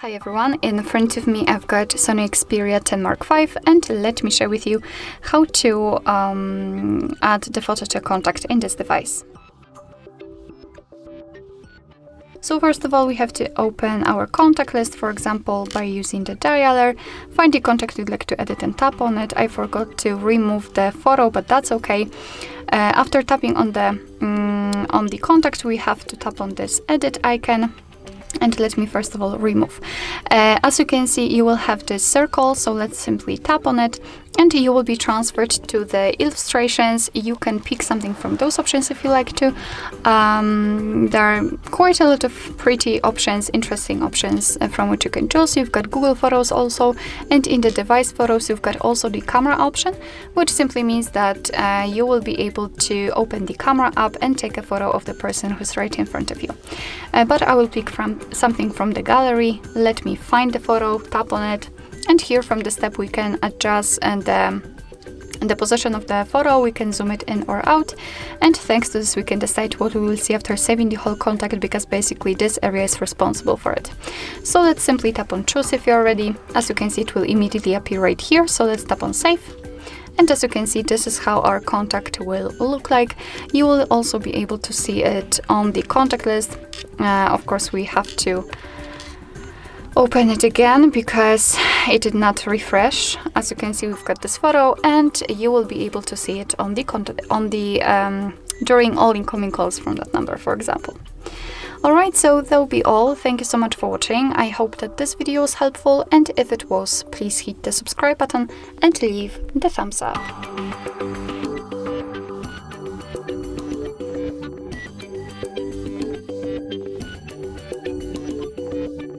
Hi everyone, in front of me I've got SONY Xperia 10 Mark V, and let me share with you how to add the photo to a contact in this device. So first of all, we have to open our contact list, for example, by using the dialer. Find the contact you'd like to edit and tap on it. I forgot to remove the photo, but that's okay. After tapping on the contact, we have to tap on this edit icon. And let me first of all remove. As you can see, you will have this circle, so let's simply tap on it and you will be transferred to the illustrations. You can pick something from those options if you like to. There are quite a lot of pretty options, interesting options from which you can choose. You've got Google Photos also, and in the device photos you've got also the camera option, which simply means that you will be able to open the camera app and take a photo of the person who's right in front of you. But I will pick from something from the gallery. Let me find the photo, tap on it, and here from the step we can adjust and the position of the photo. We can zoom it in or out, and thanks to this we can decide what we will see after saving the whole contact, because basically this area is responsible for it. So let's simply tap on choose if you're ready. As you can see, it will immediately appear right here, so let's tap on save. And as you can see, this is how our contact will look like. You will also be able to see it on the contact list. Of course, we have to open it again because it did not refresh. As you can see, we've got this photo, and you will be able to see it on the contact during all incoming calls from that number, for example. Alright, so that'll be all. Thank you so much for watching. I hope that this video was helpful, and if it was, please hit the subscribe button and leave the thumbs up.